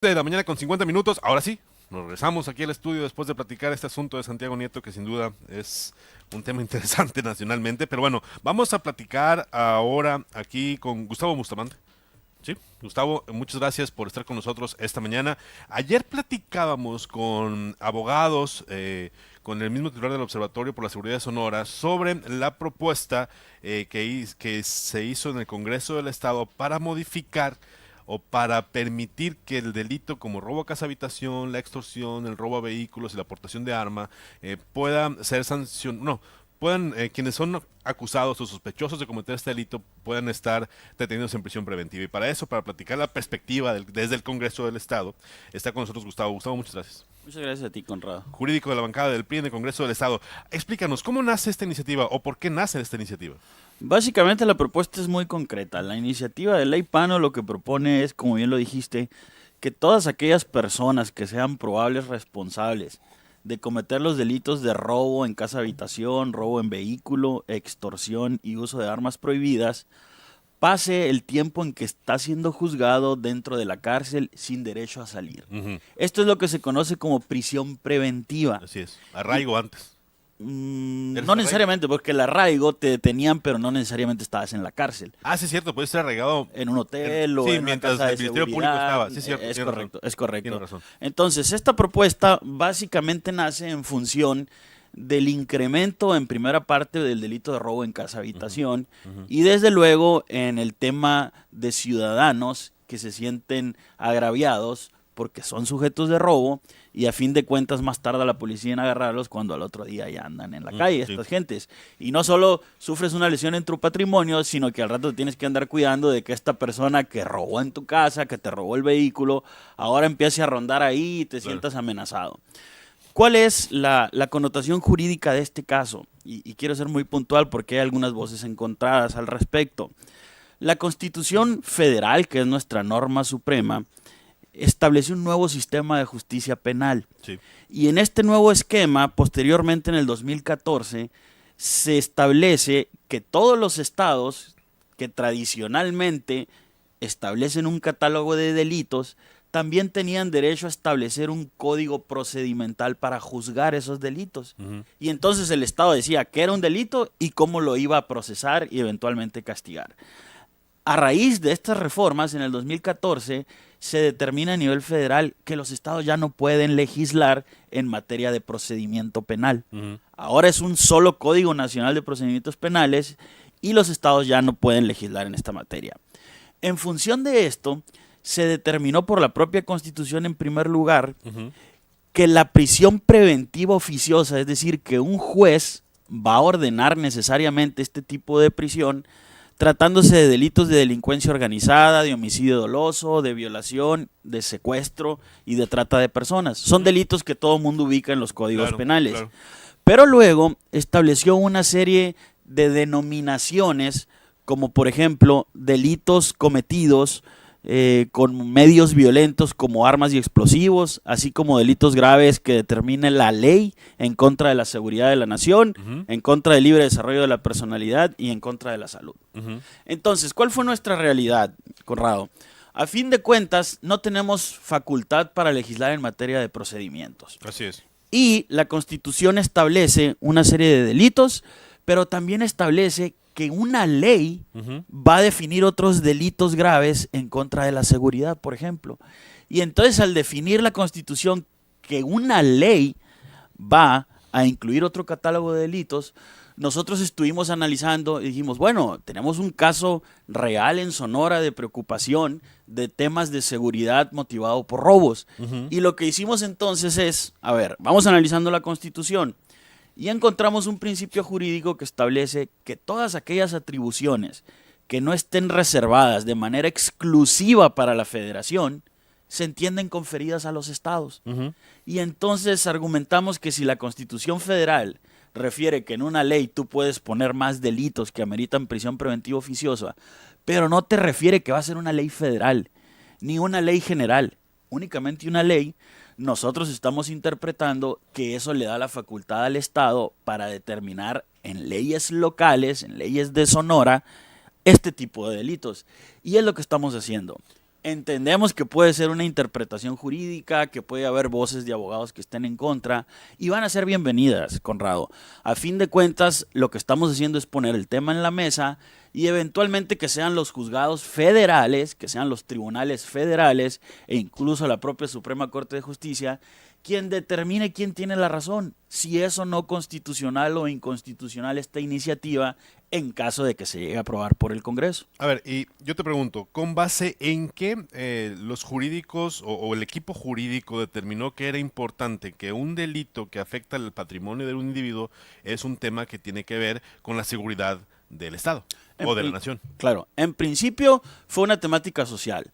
De la mañana con 50 minutos. Ahora sí, nos regresamos aquí al estudio después de platicar este asunto de Santiago Nieto, que sin duda es un tema interesante nacionalmente. Pero bueno, vamos a platicar ahora aquí con Gustavo Bustamante. Sí, Gustavo, muchas gracias por estar con nosotros esta mañana. Ayer platicábamos con abogados, con el mismo titular del Observatorio por la Seguridad de Sonora, sobre la propuesta que se hizo en el Congreso del Estado para modificar o para permitir que el delito como robo a casa habitación, la extorsión, el robo a vehículos y la aportación de arma pueda ser sancionado, no, puedan, quienes son acusados o sospechosos de cometer este delito puedan estar detenidos en prisión preventiva. Y para eso, para platicar la perspectiva desde el Congreso del Estado, está con nosotros Gustavo. Gustavo, muchas gracias. Muchas gracias a ti, Conrado. Jurídico de la bancada del PRI en el Congreso del Estado. Explícanos, ¿cómo nace esta iniciativa o por qué nace esta iniciativa? Básicamente la propuesta es muy concreta. La iniciativa de ley PANO lo que propone es, como bien lo dijiste, que todas aquellas personas que sean probables responsables de cometer los delitos de robo en casa habitación, robo en vehículo, extorsión y uso de armas prohibidas, pase el tiempo en que está siendo juzgado dentro de la cárcel sin derecho a salir. Ujú. Esto es lo que se conoce como prisión preventiva. Así es, Y arraigo antes. ¿Eres No arraigo? necesariamente, porque el arraigo te detenían, pero no necesariamente estabas en la cárcel. Ah, sí es cierto, puede ser arraigado. En un hotel o Sí, en una mientras casa el de Ministerio Público seguridad. estaba. Sí es cierto, Es tiene razón. correcto, es Tiene correcto. razón. Entonces, esta propuesta básicamente nace en función del incremento en primera parte del delito de robo en casa Ujú, habitación ujú. y desde luego en el tema de ciudadanos que se sienten agraviados porque son sujetos de robo y a fin de cuentas más tarda la policía en agarrarlos cuando al otro día ya andan en la calle Sí. estas gentes. Y no solo sufres una lesión en tu patrimonio, sino que al rato tienes que andar cuidando de que esta persona que robó en tu casa, que te robó el vehículo, ahora empiece a rondar ahí y te Claro. sientas amenazado. ¿Cuál es la connotación jurídica de este caso? Y quiero ser muy puntual porque hay algunas voces encontradas al respecto. La Constitución Federal, que es nuestra norma suprema, estableció un nuevo sistema de justicia penal. Sí. Y en este nuevo esquema, posteriormente en el 2014, se establece que todos los estados que tradicionalmente establecen un catálogo de delitos, también tenían derecho a establecer un código procedimental para juzgar esos delitos. Ujú. Y entonces el Estado decía qué era un delito y cómo lo iba a procesar y eventualmente castigar. A raíz de estas reformas, en el 2014, se determina a nivel federal que los estados ya no pueden legislar en materia de procedimiento penal. Ujú. Ahora es un solo Código Nacional de Procedimientos Penales y los estados ya no pueden legislar en esta materia. En función de esto, se determinó por la propia Constitución, en primer lugar, Ujú. que la prisión preventiva oficiosa, es decir, que un juez va a ordenar necesariamente este tipo de prisión, tratándose de delitos de delincuencia organizada, de homicidio doloso, de violación, de secuestro y de trata de personas. Son delitos que todo el mundo ubica en los códigos Claro, penales. claro. Pero luego estableció una serie de denominaciones, como por ejemplo delitos cometidos con medios violentos como armas y explosivos, así como delitos graves que determine la ley en contra de la seguridad de la nación, Ujú, en contra del libre desarrollo de la personalidad y en contra de la salud. ujú. Entonces, ¿cuál fue nuestra realidad, Conrado? A fin de cuentas, no tenemos facultad para legislar en materia de procedimientos. Así es. Y la Constitución establece una serie de delitos, pero también establece que una ley Ujú. va a definir otros delitos graves en contra de la seguridad, por ejemplo. Y entonces al definir la Constitución que una ley va a incluir otro catálogo de delitos, nosotros estuvimos analizando y dijimos, bueno, tenemos un caso real en Sonora de preocupación de temas de seguridad motivado por robos. Ujú. Y lo que hicimos entonces es, a ver, vamos analizando la Constitución y encontramos un principio jurídico que establece que todas aquellas atribuciones que no estén reservadas de manera exclusiva para la federación se entienden conferidas a los estados. Ujú. Y entonces argumentamos que si la Constitución Federal refiere que en una ley tú puedes poner más delitos que ameritan prisión preventiva oficiosa, pero no te refiere que va a ser una ley federal, ni una ley general, únicamente una ley, nosotros estamos interpretando que eso le da la facultad al Estado para determinar en leyes locales, en leyes de Sonora, este tipo de delitos. Y es lo que estamos haciendo. Entendemos que puede ser una interpretación jurídica, que puede haber voces de abogados que estén en contra y van a ser bienvenidas, Conrado. A fin de cuentas, lo que estamos haciendo es poner el tema en la mesa y eventualmente que sean los juzgados federales, que sean los tribunales federales e incluso la propia Suprema Corte de Justicia quien determine quién tiene la razón, si es o no constitucional o inconstitucional esta iniciativa en caso de que se llegue a aprobar por el Congreso. A ver, y yo te pregunto, ¿con base en qué los jurídicos o el equipo jurídico determinó que era importante que un delito que afecta al patrimonio de un individuo es un tema que tiene que ver con la seguridad del Estado o de la nación? Claro, en principio fue una temática social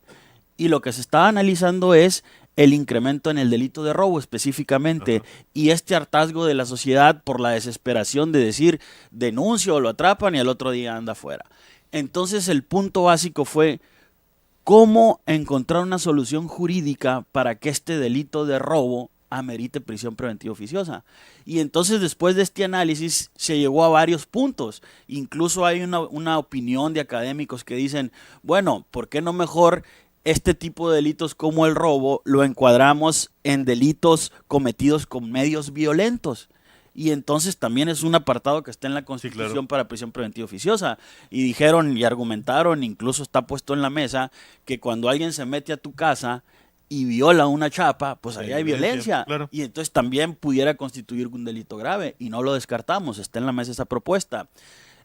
y lo que se estaba analizando es el incremento en el delito de robo específicamente. Ajá. Y este hartazgo de la sociedad por la desesperación de decir denuncio o lo atrapan y al otro día anda afuera. Entonces el punto básico fue cómo encontrar una solución jurídica para que este delito de robo amerite prisión preventiva oficiosa. Y entonces después de este análisis se llegó a varios puntos. Incluso hay una opinión de académicos que dicen, bueno, ¿por qué no mejor este tipo de delitos como el robo lo encuadramos en delitos cometidos con medios violentos? Y entonces también es un apartado que está en la Constitución, sí, claro, para prisión preventiva oficiosa. Y dijeron y argumentaron, incluso está puesto en la mesa, que cuando alguien se mete a tu casa y viola una chapa, pues ahí hay violencia. Claro. Y entonces también pudiera constituir un delito grave. Y no lo descartamos, está en la mesa esa propuesta.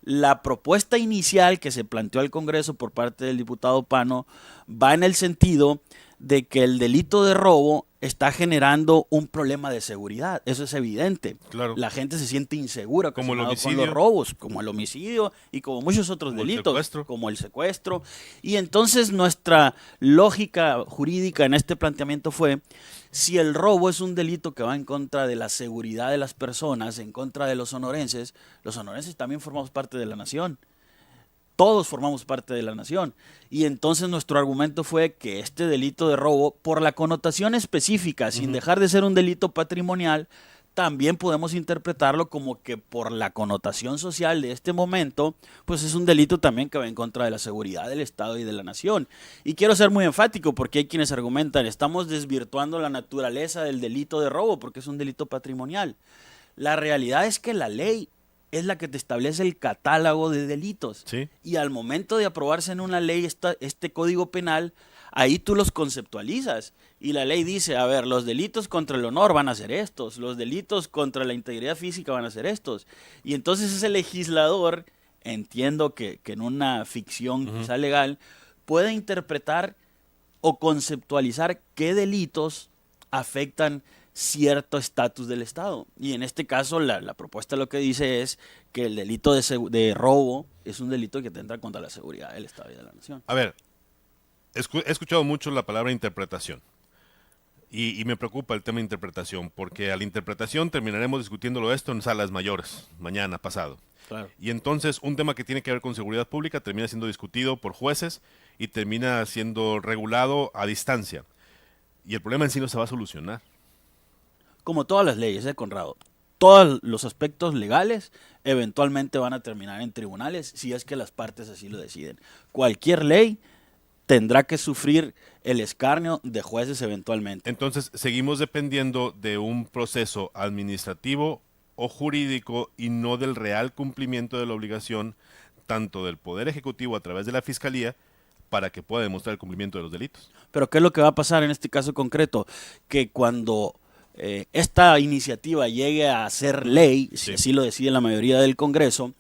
La propuesta inicial que se planteó al Congreso por parte del diputado Pano va en el sentido de que el delito de robo está generando un problema de seguridad. Eso es evidente. Claro. La gente se siente insegura como el homicidio, con los robos, como el homicidio y como muchos otros delitos, como el secuestro. Y entonces nuestra lógica jurídica en este planteamiento fue, si el robo es un delito que va en contra de la seguridad de las personas, en contra de los sonorenses también formamos parte de la nación. Todos formamos parte de la nación. Y entonces nuestro argumento fue que este delito de robo, por la connotación específica, sin dejar de ser un delito patrimonial, también podemos interpretarlo como que por la connotación social de este momento, pues es un delito también que va en contra de la seguridad del Estado y de la nación. Y quiero ser muy enfático porque hay quienes argumentan, estamos desvirtuando la naturaleza del delito de robo porque es un delito patrimonial. La realidad es que la ley es la que te establece el catálogo de delitos. Sí. Y al momento de aprobarse en una ley este código penal, ahí tú los conceptualizas. Y la ley dice, a ver, los delitos contra el honor van a ser estos, los delitos contra la integridad física van a ser estos. Y entonces ese legislador, entiendo que en una ficción quizá legal, puede interpretar o conceptualizar qué delitos afectan cierto estatus del Estado. Y en este caso la propuesta lo que dice es que el delito de robo es un delito que atenta contra la seguridad del Estado y de la nación. A ver, he escuchado mucho la palabra interpretación y me preocupa el tema de interpretación porque a la interpretación terminaremos discutiéndolo esto en salas mayores, mañana, pasado. Claro. Y entonces un tema que tiene que ver con seguridad pública termina siendo discutido por jueces y termina siendo regulado a distancia. Y el problema en sí no se va a solucionar. Como todas las leyes, Conrado. Todos los aspectos legales eventualmente van a terminar en tribunales si es que las partes así lo deciden. Cualquier ley tendrá que sufrir el escarnio de jueces eventualmente. Entonces, seguimos dependiendo de un proceso administrativo o jurídico y no del real cumplimiento de la obligación tanto del Poder Ejecutivo a través de la Fiscalía para que pueda demostrar el cumplimiento de los delitos. Pero ¿qué es lo que va a pasar en este caso concreto? Que cuando esta iniciativa llegue a ser ley, si así lo decide la mayoría del Congreso,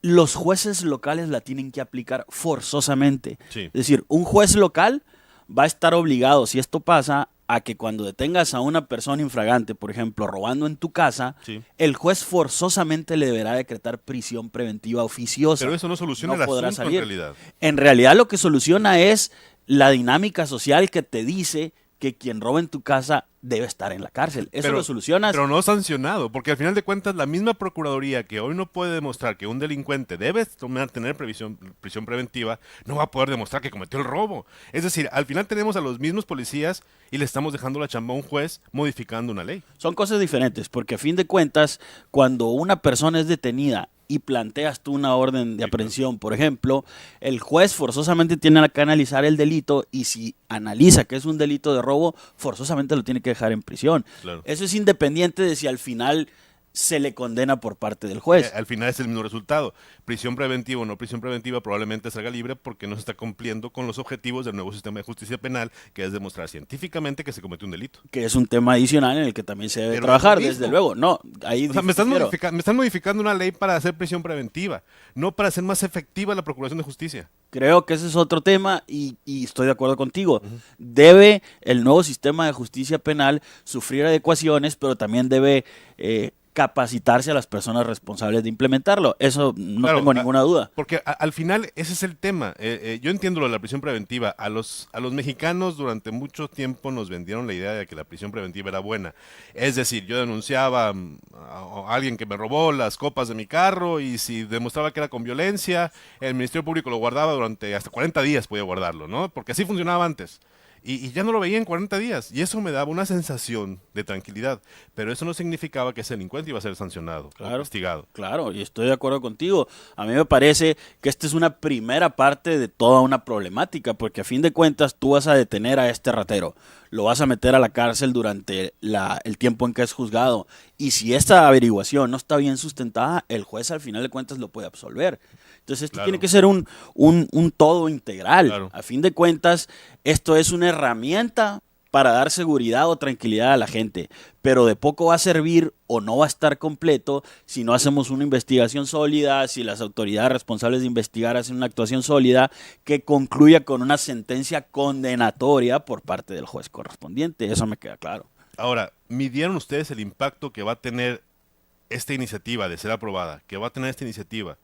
los jueces locales la tienen que aplicar forzosamente. Sí. Es decir, un juez local va a estar obligado, si esto pasa, a que cuando detengas a una persona infragante, por ejemplo, robando en tu casa, el juez forzosamente le deberá decretar prisión preventiva oficiosa. Pero eso no soluciona el asunto en realidad. En realidad lo que soluciona es la dinámica social que te dice que quien roba en tu casa debe estar en la cárcel. Eso lo solucionas. Pero no sancionado, porque al final de cuentas la misma Procuraduría que hoy no puede demostrar que un delincuente debe tener prisión preventiva, no va a poder demostrar que cometió el robo. Es decir, al final tenemos a los mismos policías y le estamos dejando la chamba a un juez modificando una ley. Son cosas diferentes, porque a fin de cuentas, cuando una persona es detenida y planteas tú una orden de aprehensión, por ejemplo, el juez forzosamente tiene que analizar el delito y si analiza que es un delito de robo, forzosamente lo tiene que dejar en prisión. Claro. Eso es independiente de si al final se le condena por parte del juez. Al final es el mismo resultado. Prisión preventiva o no prisión preventiva probablemente salga libre porque no se está cumpliendo con los objetivos del nuevo sistema de justicia penal, que es demostrar científicamente que se cometió un delito. Que es un tema adicional en el que también se debe Pero trabajar, es lo desde mismo. luego. No, ahí O sea, me están modificando una ley para hacer prisión preventiva, no para hacer más efectiva la procuración de justicia. creo que ese es otro tema y estoy de acuerdo contigo. Debe el nuevo sistema de justicia penal sufrir adecuaciones, pero también debe capacitarse a las personas responsables de implementarlo. Eso no Claro, tengo ninguna duda. porque al final ese es el tema. Yo entiendo lo de la prisión preventiva. A los mexicanos durante mucho tiempo nos vendieron la idea de que la prisión preventiva era buena. Es decir, yo denunciaba a alguien que me robó las copas de mi carro y si demostraba que era con violencia, el Ministerio Público lo guardaba durante hasta 40 días, podía guardarlo, ¿no? Porque así funcionaba antes. Y ya no lo veía en 40 días. Y eso me daba una sensación de tranquilidad. Pero eso no significaba que ese delincuente iba a ser sancionado o Claro. castigado. Claro, y estoy de acuerdo contigo. A mí me parece que esta es una primera parte de toda una problemática, porque a fin de cuentas tú vas a detener a este ratero, lo vas a meter a la cárcel durante el tiempo en que es juzgado, y si esta averiguación no está bien sustentada, el juez al final de cuentas lo puede absolver. Entonces esto Claro. tiene que ser un todo integral. Claro. A fin de cuentas, esto es una herramienta para dar seguridad o tranquilidad a la gente, pero de poco va a servir o no va a estar completo si no hacemos una investigación sólida, si las autoridades responsables de investigar hacen una actuación sólida que concluya con una sentencia condenatoria por parte del juez correspondiente. Eso me queda claro. Ahora, ¿midieron ustedes el impacto que va a tener esta iniciativa de ser aprobada, que va a tener esta iniciativa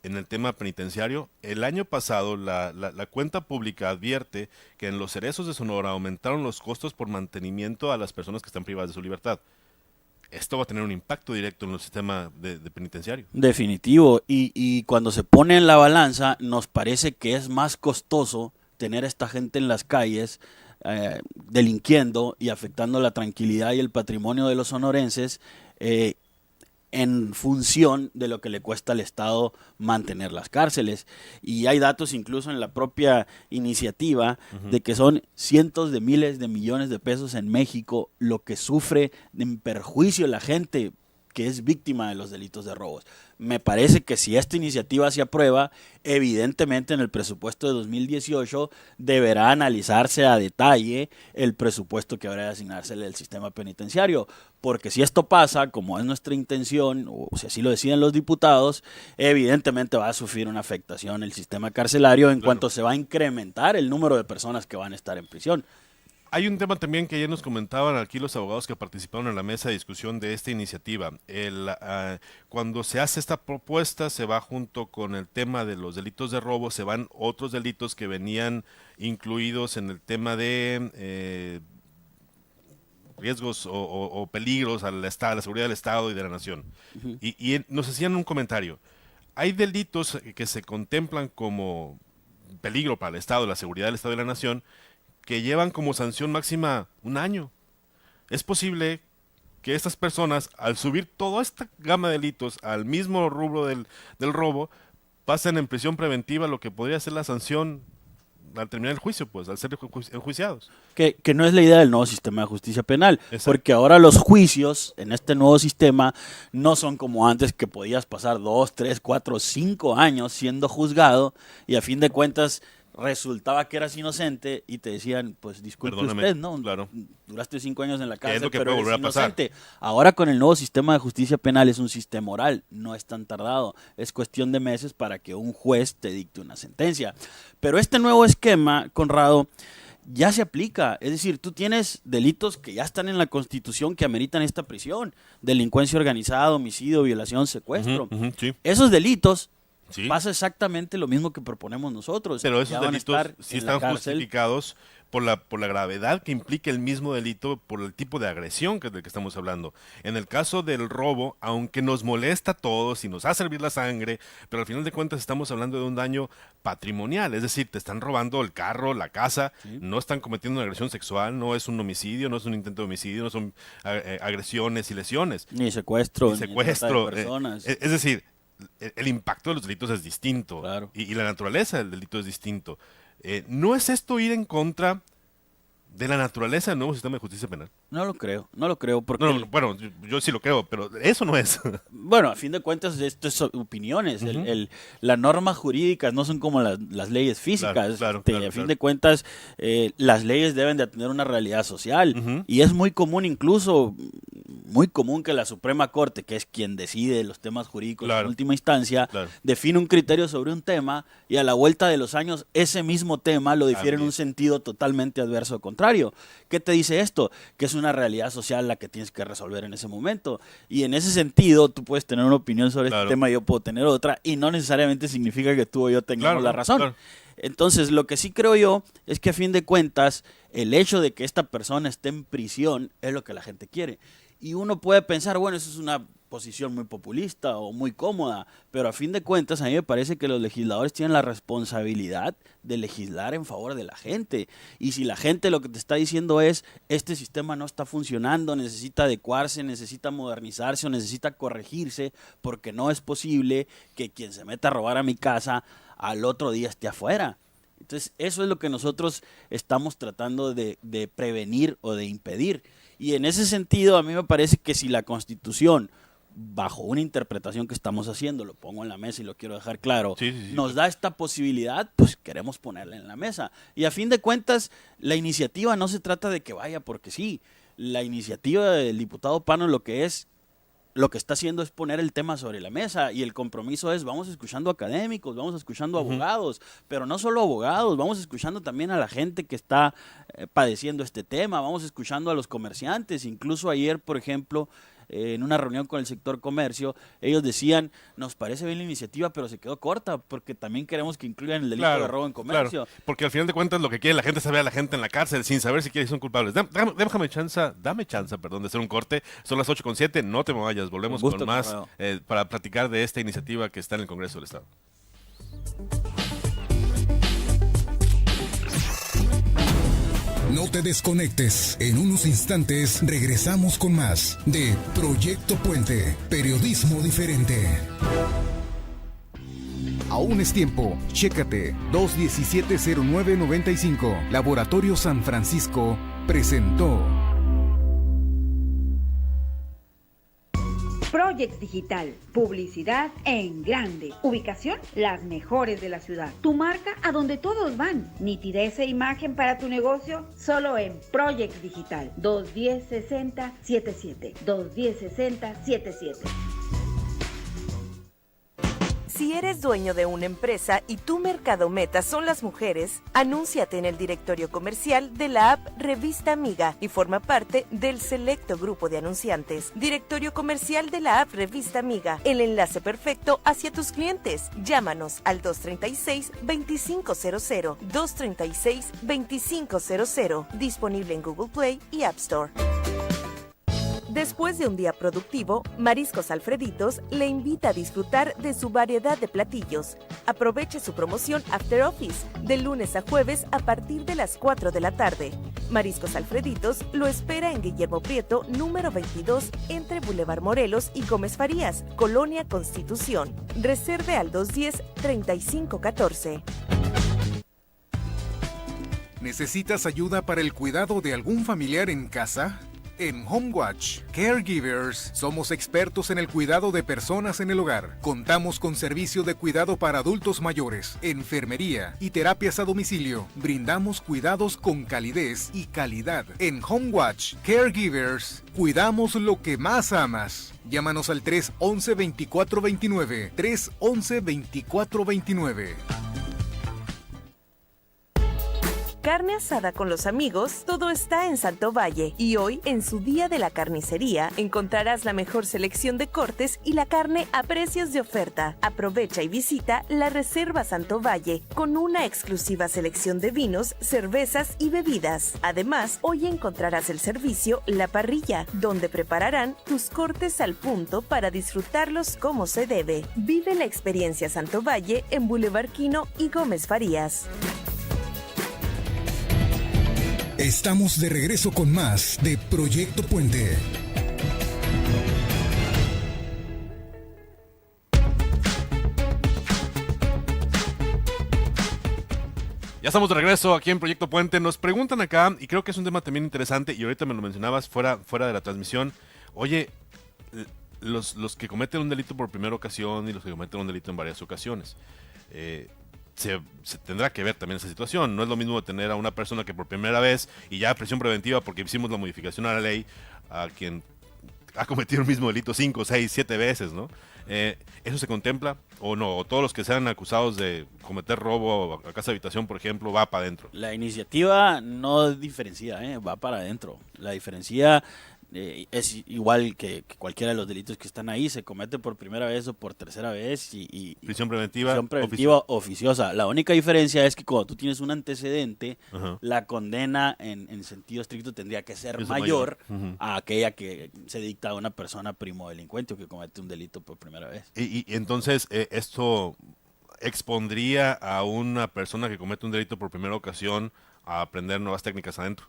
en el tema penitenciario? El año pasado la cuenta pública advierte que en los cerezos de Sonora aumentaron los costos por mantenimiento a las personas que están privadas de su libertad. Esto va a tener un impacto directo en el sistema de penitenciario. Definitivo. Y cuando se pone en la balanza, nos parece que es más costoso tener a esta gente en las calles delinquiendo y afectando la tranquilidad y el patrimonio de los sonorenses en función de lo que le cuesta al Estado mantener las cárceles. Y hay datos incluso en la propia iniciativa de que son cientos de miles de millones de pesos en México lo que sufre en perjuicio la gente que es víctima de los delitos de robos. Me parece que si esta iniciativa se aprueba, evidentemente en el presupuesto de 2018 deberá analizarse a detalle el presupuesto que habrá de asignársele al sistema penitenciario, porque si esto pasa, como es nuestra intención, o si así lo deciden los diputados, evidentemente va a sufrir una afectación el sistema carcelario en cuanto se va a incrementar el número de personas que van a estar en prisión. Hay un tema también que ayer nos comentaban aquí los abogados que participaron en la mesa de discusión de esta iniciativa. Cuando se hace esta propuesta se va junto con el tema de los delitos de robo, se van otros delitos que venían incluidos en el tema de riesgos o peligros al Estado, a la seguridad del Estado y de la nación. Y nos hacían un comentario. Hay delitos que se contemplan como peligro para el Estado, la seguridad del Estado y la nación, que llevan como sanción máxima un año. Es posible que estas personas, al subir toda esta gama de delitos al mismo rubro del robo, pasen en prisión preventiva lo que podría ser la sanción al terminar el juicio, pues, al ser enjuiciados. Que no es la idea del nuevo sistema de justicia penal, Exacto. porque ahora los juicios en este nuevo sistema no son como antes que podías pasar 2, 3, 4, 5 años siendo juzgado y a fin de cuentas resultaba que eras inocente y te decían, pues disculpe Perdóname, usted, ¿no? claro. Duraste 5 años en la Que es cárcel, lo que pero puede eres volver a pasar. inocente. Ahora con el nuevo sistema de justicia penal es un sistema oral, no es tan tardado, es cuestión de meses para que un juez te dicte una sentencia. Pero este nuevo esquema, Conrado, ya se aplica. Es decir, tú tienes delitos que ya están en la Constitución que ameritan esta prisión. Delincuencia organizada, homicidio, violación, secuestro. Sí. Esos delitos Sí. pasa exactamente lo mismo que proponemos nosotros. Pero Ya esos van a delitos estar sí en la están cárcel. justificados por la gravedad que implica el mismo delito, por el tipo de agresión del que estamos hablando. En el caso del robo, aunque nos molesta a todos y nos hace hervir la sangre, pero al final de cuentas estamos hablando de un daño patrimonial, es decir, te están robando el carro, la casa, no están cometiendo una agresión sexual, no es un homicidio, no es un intento de homicidio, no son agresiones y lesiones. Ni secuestro, Y ni secuestro. trata de personas. Es decir, el impacto de los delitos es distinto. Claro. Y la naturaleza del delito es distinto. ¿No es esto ir en contra de la naturaleza del nuevo sistema de justicia penal? No lo creo, porque... No, bueno, yo sí lo creo, pero eso no es. Bueno, a fin de cuentas, esto es opiniones. Las normas jurídicas no son como las leyes físicas. Claro, a fin de cuentas, las leyes deben de tener una realidad social. Y es muy común, incluso, muy común que la Suprema Corte, que es quien decide los temas jurídicos en última instancia, define un criterio sobre un tema y a la vuelta de los años ese mismo tema lo difiere en un sentido totalmente adverso o contrario. ¿Qué te dice esto? Que es una realidad social la que tienes que resolver en ese momento. Y en ese sentido, tú puedes tener una opinión sobre este tema y yo puedo tener otra, y no necesariamente significa que tú o yo tengamos la razón. Entonces, lo que sí creo yo es que a fin de cuentas, el hecho de que esta persona esté en prisión es lo que la gente quiere. Y uno puede pensar, bueno, eso es una posición muy populista o muy cómoda, pero a fin de cuentas a mí me parece que los legisladores tienen la responsabilidad de legislar en favor de la gente. Y si la gente lo que te está diciendo es, este sistema no está funcionando, necesita adecuarse, necesita modernizarse o necesita corregirse, porque no es posible que quien se meta a robar a mi casa al otro día esté afuera. Entonces eso es lo que nosotros estamos tratando de prevenir o de impedir. Y en ese sentido a mí me parece que si la Constitución, bajo una interpretación que estamos haciendo, lo pongo en la mesa y lo quiero dejar claro, nos da esta posibilidad, pues queremos ponerla en la mesa. Y a fin de cuentas, la iniciativa no se trata de que vaya porque sí. La iniciativa del diputado Pano lo que está haciendo es poner el tema sobre la mesa, y el compromiso es, vamos escuchando académicos, vamos escuchando abogados, pero no solo abogados, vamos escuchando también a la gente que está padeciendo este tema, vamos escuchando a los comerciantes. Incluso ayer, por ejemplo, en una reunión con el sector comercio, ellos decían, nos parece bien la iniciativa, pero se quedó corta, porque también queremos que incluyan el delito de robo en comercio. Porque al final de cuentas lo que quiere la gente es saber a la gente en la cárcel sin saber si son culpables. Dame chance, de hacer un corte. Son las 8:07, no te me vayas, volvemos con más para platicar de esta iniciativa que está en el Congreso del Estado. No te desconectes. En unos instantes regresamos con más de Proyecto Puente, periodismo diferente. Aún es tiempo. Chécate. 217-0995. Laboratorio San Francisco presentó Project Digital, publicidad en grande. Ubicación, las mejores de la ciudad. Tu marca a donde todos van. Nitidez e imagen para tu negocio, solo en Project Digital. 210-6077. 210-6077. Si eres dueño de una empresa y tu mercado meta son las mujeres, anúnciate en el directorio comercial de la app Revista Amiga y forma parte del selecto grupo de anunciantes. Directorio comercial de la app Revista Amiga, el enlace perfecto hacia tus clientes. Llámanos al 236-2500, 236-2500, disponible en Google Play y App Store. Después de un día productivo, Mariscos Alfreditos le invita a disfrutar de su variedad de platillos. Aproveche su promoción After Office, de lunes a jueves a partir de las 4 de la tarde. Mariscos Alfreditos lo espera en Guillermo Prieto, número 22, entre Boulevard Morelos y Gómez Farías, Colonia Constitución. Reserve al 210-3514. ¿Necesitas ayuda para el cuidado de algún familiar en casa? En HomeWatch Caregivers somos expertos en el cuidado de personas en el hogar. Contamos con servicio de cuidado para adultos mayores, enfermería y terapias a domicilio. Brindamos cuidados con calidez y calidad. En HomeWatch Caregivers cuidamos lo que más amas. Llámanos al 311-2429. 311-2429. Carne asada con los amigos, todo está en Santo Valle. Y hoy, en su día de la carnicería, encontrarás la mejor selección de cortes y la carne a precios de oferta. Aprovecha y visita la Reserva Santo Valle, con una exclusiva selección de vinos, cervezas y bebidas. Además, hoy encontrarás el servicio La Parrilla, donde prepararán tus cortes al punto para disfrutarlos como se debe. Vive la experiencia Santo Valle en Boulevard Quino y Gómez Farías. Estamos de regreso con más de Proyecto Puente. Ya estamos de regreso aquí en Proyecto Puente. Nos preguntan acá, y creo que es un tema también interesante, y ahorita me lo mencionabas fuera de la transmisión. Oye, los que cometen un delito por primera ocasión y los que cometen un delito en varias ocasiones, se tendrá que ver también esa situación. No es lo mismo tener a una persona que por primera vez, y ya prisión preventiva porque hicimos la modificación a la ley, a quien ha cometido el mismo delito 5, 6, 7 veces, ¿no? ¿Eso se contempla o no? ¿O todos los que sean acusados de cometer robo a casa de habitación, por ejemplo, va para adentro? La iniciativa no diferencia, va para adentro. La diferencia es igual que cualquiera de los delitos que están ahí, se comete por primera vez o por tercera vez y Prisión preventiva, prisión preventiva oficiosa. La única diferencia es que cuando tú tienes un antecedente, Ajá. la condena en sentido estricto tendría que ser Es mayor mayor. Ujú. a aquella que se dicta a una persona primo delincuente o que comete un delito por primera vez. Y entonces, ¿esto expondría a una persona que comete un delito por primera ocasión a aprender nuevas técnicas adentro?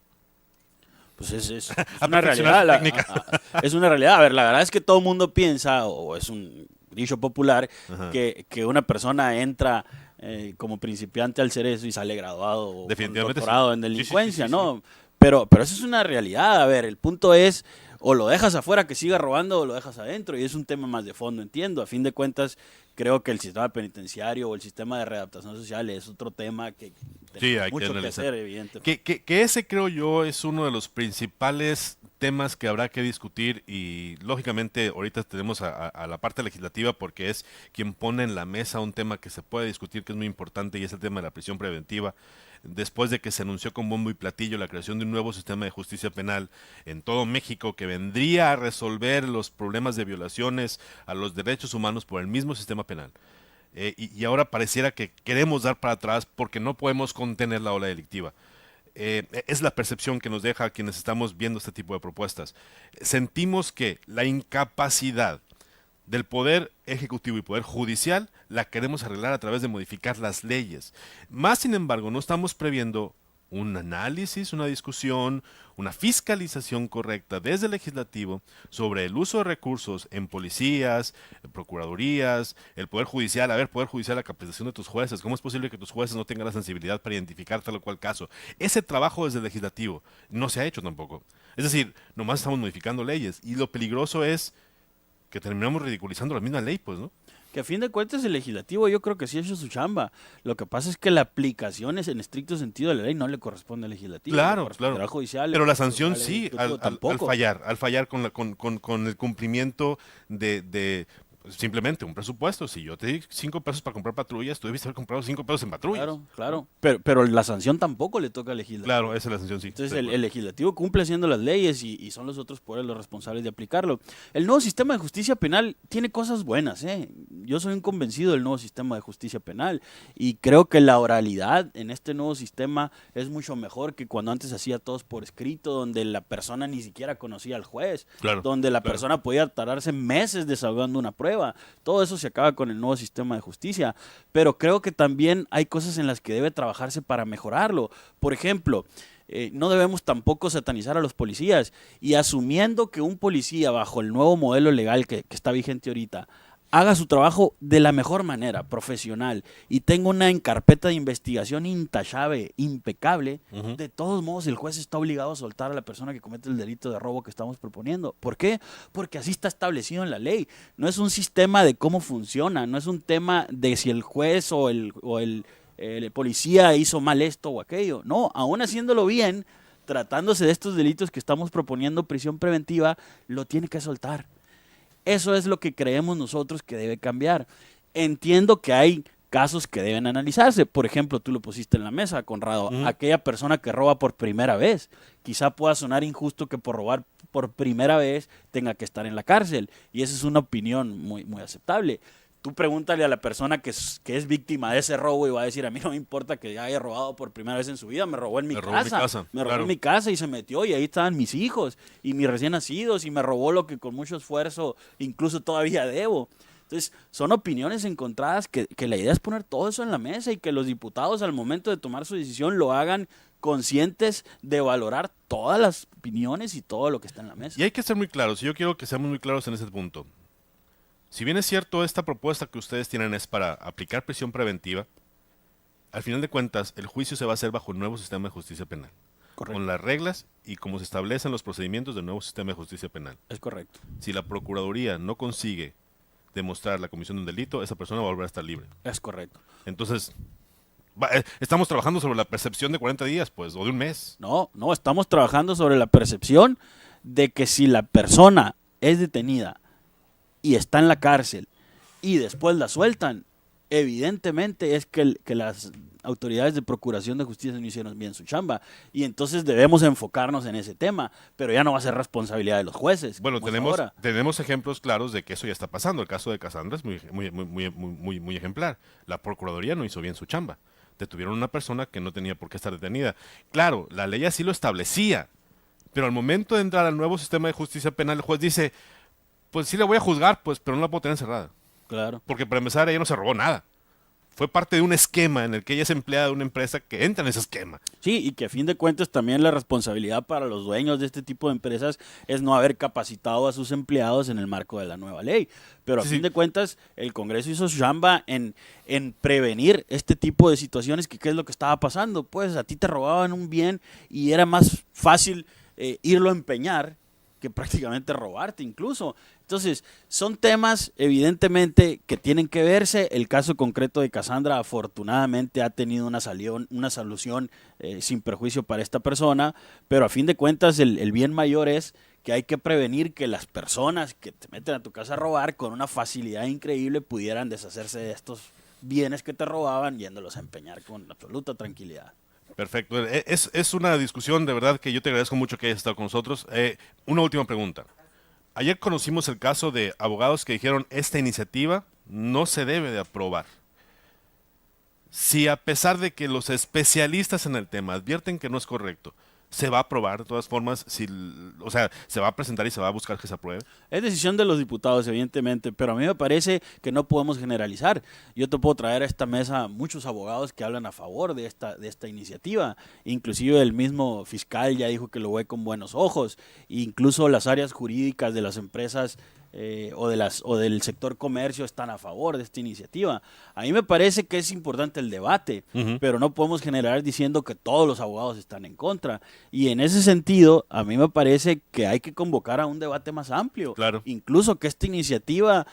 Pues es A una perfeccionar realidad. su técnica. Es una realidad. A ver, la verdad es que todo el mundo piensa, o es un dicho popular, Ajá. que una persona entra como principiante al cerezo y sale graduado o con Definitivamente doctorado sí. en Sí, sí, delincuencia, sí, sí, ¿no? Pero eso es una realidad. A ver, el punto es, o lo dejas afuera que siga robando o lo dejas adentro. Y es un tema más de fondo, entiendo. A fin de cuentas, creo que el sistema penitenciario o el sistema de readaptación social es otro tema que Sí, tenemos hay que mucho que analizar. hacer, evidentemente. Que ese, creo yo, es uno de los principales temas que habrá que discutir, y lógicamente ahorita tenemos a la parte legislativa porque es quien pone en la mesa un tema que se puede discutir, que es muy importante, y es el tema de la prisión preventiva. Después de que se anunció con bombo y platillo la creación de un nuevo sistema de justicia penal en todo México que vendría a resolver los problemas de violaciones a los derechos humanos por el mismo sistema penal. Y ahora pareciera que queremos dar para atrás porque no podemos contener la ola delictiva. Es la percepción que nos deja a quienes estamos viendo este tipo de propuestas. Sentimos que la incapacidad del poder ejecutivo y poder judicial la queremos arreglar a través de modificar las leyes. Más sin embargo, no estamos previendo un análisis, una discusión, una fiscalización correcta desde el legislativo sobre el uso de recursos en policías, en procuradurías, el poder judicial. A ver, poder judicial, la capacitación de tus jueces. ¿Cómo es posible que tus jueces no tengan la sensibilidad para identificar tal o cual caso? Ese trabajo desde el legislativo no se ha hecho tampoco. Es decir, nomás estamos modificando leyes, y lo peligroso es que terminamos ridiculizando la misma ley, pues, ¿no? Que a fin de cuentas el legislativo yo creo que sí ha hecho su chamba. Lo que pasa es que la aplicación es en estricto sentido de la ley no le corresponde al legislativo. Claro, le corresponderá claro. al judicial, Pero le la sanción corresponderá al sí, ejecutivo al tampoco. fallar con el cumplimiento de simplemente un presupuesto. Si yo te di 5 pesos para comprar patrullas, tú debiste haber comprado 5 pesos en patrullas. Claro, claro. Pero la sanción tampoco le toca al legislativo. Claro, esa es la sanción, sí. Entonces de el acuerdo. legislativo cumple haciendo las leyes y son los otros poderes los responsables de aplicarlo. El nuevo sistema de justicia penal tiene cosas buenas, ¿eh? Yo soy un convencido del nuevo sistema de justicia penal y creo que la oralidad en este nuevo sistema es mucho mejor que cuando antes hacía todos por escrito, donde la persona ni siquiera conocía al juez, Claro, donde la claro. persona podía tardarse meses desahogando una prueba. Todo eso se acaba con el nuevo sistema de justicia, pero creo que también hay cosas en las que debe trabajarse para mejorarlo. Por ejemplo, no debemos tampoco satanizar a los policías, y asumiendo que un policía bajo el nuevo modelo legal que está vigente ahorita haga su trabajo de la mejor manera, profesional, y tenga una carpeta de investigación intachable, impecable, Ujú. de todos modos el juez está obligado a soltar a la persona que comete el delito de robo que estamos proponiendo. ¿Por qué? Porque así está establecido en la ley. No es un sistema de cómo funciona, no es un tema de si el juez o el policía hizo mal esto o aquello. No, aún haciéndolo bien, tratándose de estos delitos que estamos proponiendo prisión preventiva, lo tiene que soltar. Eso es lo que creemos nosotros que debe cambiar. Entiendo que hay casos que deben analizarse. Por ejemplo, tú lo pusiste en la mesa, Conrado. Ujú. Aquella persona que roba por primera vez. Quizá pueda sonar injusto que por robar por primera vez tenga que estar en la cárcel. Y esa es una opinión muy, muy aceptable. Tú pregúntale a la persona que es víctima de ese robo y va a decir, a mí no me importa que haya robado por primera vez en su vida, me robó en mi Me robó en mi casa. casa, Me robó claro. en mi casa y se metió y ahí estaban mis hijos y mis recién nacidos y me robó lo que con mucho esfuerzo incluso todavía debo. Entonces, son opiniones encontradas que la idea es poner todo eso en la mesa y que los diputados al momento de tomar su decisión lo hagan conscientes de valorar todas las opiniones y todo lo que está en la mesa. Y hay que ser muy claros, y yo quiero que seamos muy claros en ese punto. Si bien es cierto, esta propuesta que ustedes tienen es para aplicar prisión preventiva, al final de cuentas, el juicio se va a hacer bajo el nuevo sistema de justicia penal. Correcto. Con las reglas y como se establecen los procedimientos del nuevo sistema de justicia penal. Es correcto. Si la Procuraduría no consigue demostrar la comisión de un delito, esa persona va a volver a estar libre. Es correcto. Entonces, estamos trabajando sobre la percepción de 40 días, pues, o de un mes. No, estamos trabajando sobre la percepción de que si la persona es detenida y está en la cárcel y después la sueltan, evidentemente es que las autoridades de procuración de justicia no hicieron bien su chamba y entonces debemos enfocarnos en ese tema, pero ya no va a ser responsabilidad de los jueces. Bueno, como es ahora. tenemos ejemplos claros de que eso ya está pasando. El caso de Cassandra es muy ejemplar. La Procuraduría no hizo bien su chamba. Detuvieron a una persona que no tenía por qué estar detenida. Claro, la ley así lo establecía, pero al momento de entrar al nuevo sistema de justicia penal, el juez dice, pues sí la voy a juzgar, pues, pero no la puedo tener encerrada. Claro. Porque para empezar, ella no se robó nada. Fue parte de un esquema en el que ella es empleada de una empresa que entra en ese esquema. Sí, y que a fin de cuentas también la responsabilidad para los dueños de este tipo de empresas es no haber capacitado a sus empleados en el marco de la nueva ley. Pero a Sí, fin sí. de cuentas el Congreso hizo su chamba en prevenir este tipo de situaciones que qué es lo que estaba pasando. Pues a ti te robaban un bien y era más fácil irlo a empeñar que prácticamente robarte incluso. Entonces, son temas evidentemente que tienen que verse. El caso concreto de Cassandra afortunadamente ha tenido una solución sin perjuicio para esta persona, pero a fin de cuentas el bien mayor es que hay que prevenir que las personas que te meten a tu casa a robar con una facilidad increíble pudieran deshacerse de estos bienes que te robaban yéndolos a empeñar con absoluta tranquilidad. Perfecto. Es una discusión de verdad que yo te agradezco mucho que hayas estado con nosotros. Una última pregunta. Ayer conocimos el caso de abogados que dijeron esta iniciativa no se debe de aprobar. Si a pesar de que los especialistas en el tema advierten que no es correcto, se va a aprobar de todas formas, o sea, se va a presentar y se va a buscar que se apruebe. Es decisión de los diputados, evidentemente, pero a mí me parece que no podemos generalizar. Yo te puedo traer a esta mesa muchos abogados que hablan a favor de esta iniciativa. Inclusive el mismo fiscal ya dijo que lo ve con buenos ojos. Incluso las áreas jurídicas de las empresas o del sector comercio están a favor de esta iniciativa. A mí me parece que es importante el debate, pero no podemos generar diciendo que todos los abogados están en contra. Y en ese sentido, a mí me parece que hay que convocar a un debate más amplio. Claro. Incluso que esta iniciativa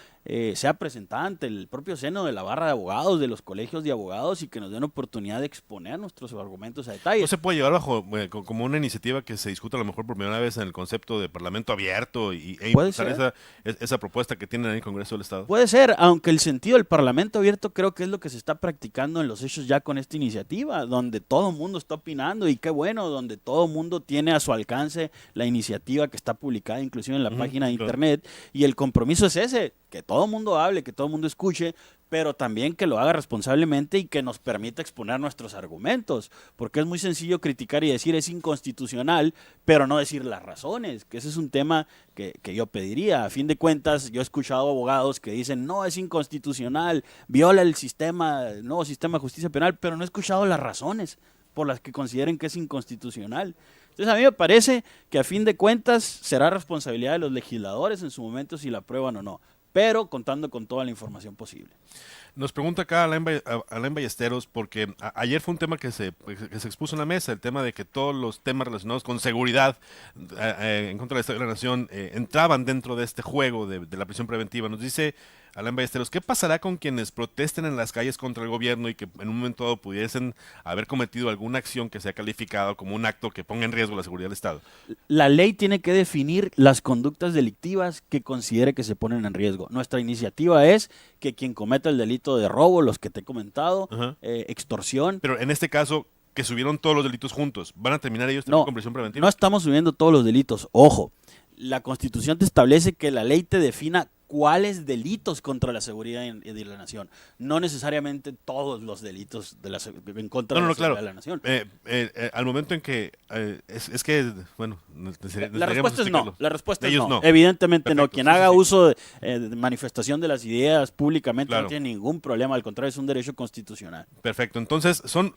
sea presentada ante el propio seno de la barra de abogados, de los colegios de abogados y que nos den oportunidad de exponer nuestros argumentos a detalle. No se puede llevar bajo como una iniciativa que se discuta a lo mejor por primera vez en el concepto de parlamento abierto e Puede impulsar ser. esa propuesta que tienen en el Congreso del Estado. Puede ser, aunque el sentido del parlamento abierto creo que es lo que se está practicando en los hechos ya con esta iniciativa, donde todo el mundo está opinando y qué bueno, donde todo el mundo tiene a su alcance la iniciativa que está publicada inclusive en la página de claro. internet y el compromiso es ese, que todo el mundo hable, que todo el mundo escuche, pero también que lo haga responsablemente y que nos permita exponer nuestros argumentos, porque es muy sencillo criticar y decir es inconstitucional, pero no decir las razones, que ese es un tema que yo pediría. A fin de cuentas, yo he escuchado abogados que dicen, no, es inconstitucional, viola el nuevo sistema de justicia penal, pero no he escuchado las razones por las que consideren que es inconstitucional. Entonces, a mí me parece que a fin de cuentas será responsabilidad de los legisladores en su momento si la aprueban o no, pero contando con toda la información posible. Nos pregunta acá Alain Ballesteros, porque ayer fue un tema que se expuso en la mesa, el tema de que todos los temas relacionados con seguridad en contra del Estado de la Nación entraban dentro de este juego de la prisión preventiva. Nos dice Alain Ballesteros, ¿qué pasará con quienes protesten en las calles contra el gobierno y que en un momento dado pudiesen haber cometido alguna acción que sea calificada como un acto que ponga en riesgo la seguridad del Estado? La ley tiene que definir las conductas delictivas que considere que se ponen en riesgo. Nuestra iniciativa es que quien cometa el delito de robo, los que te he comentado, extorsión. Pero en este caso, que subieron todos los delitos juntos, ¿van a terminar ellos también con prisión preventiva? No estamos subiendo todos los delitos. Ojo, la Constitución te establece que la ley te defina cuáles delitos contra la seguridad de la nación. No necesariamente todos los delitos en contra de la seguridad de la nación. Al momento en que es que, bueno, la respuesta es no. La respuesta es Ellos no. no. Evidentemente Perfecto, no. Quien sí, haga sí. uso de manifestación de las ideas públicamente Claro. no tiene ningún problema. Al contrario, es un derecho constitucional. Perfecto, entonces son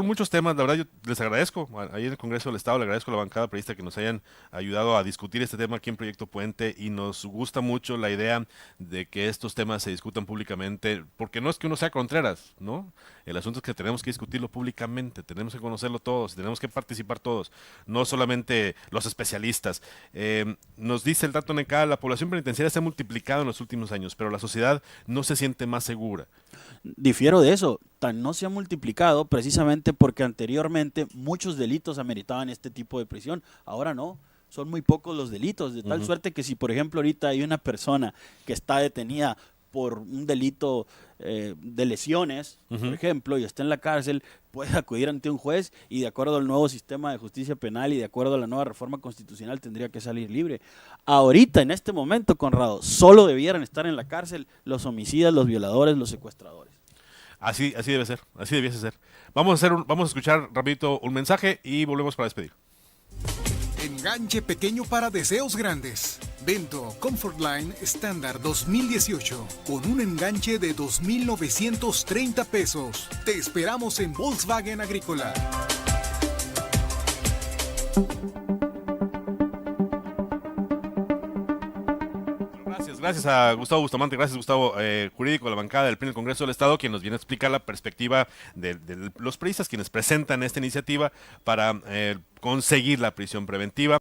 muchos temas, la verdad yo les agradezco, ahí en el Congreso del Estado le agradezco a la bancada periodista que nos hayan ayudado a discutir este tema aquí en Proyecto Puente y nos gusta mucho la idea idea de que estos temas se discutan públicamente, porque no es que uno sea Contreras, ¿no? El asunto es que tenemos que discutirlo públicamente, tenemos que conocerlo todos, tenemos que participar todos, no solamente los especialistas. Nos dice el dato NK, la población penitenciaria se ha multiplicado en los últimos años, pero la sociedad no se siente más segura. Difiero de eso, tan no se ha multiplicado precisamente porque anteriormente muchos delitos ameritaban este tipo de prisión, ahora no. Son muy pocos los delitos, de tal suerte que si por ejemplo ahorita hay una persona que está detenida por un delito de lesiones, por ejemplo, y está en la cárcel, puede acudir ante un juez y de acuerdo al nuevo sistema de justicia penal y de acuerdo a la nueva reforma constitucional tendría que salir libre. Ahorita, en este momento, Conrado, solo debieran estar en la cárcel los homicidas, los violadores, los secuestradores. Así debe ser, así debiese ser. Vamos a escuchar rapidito un mensaje y volvemos para despedir. Enganche pequeño para deseos grandes. Vento Comfortline estándar 2018 con un enganche de 2,930 pesos. Te esperamos en Volkswagen Agrícola. Gracias a Gustavo Bustamante, gracias Gustavo, jurídico de la bancada del Pleno del Congreso del Estado, quien nos viene a explicar la perspectiva de los priistas, quienes presentan esta iniciativa para conseguir la prisión preventiva.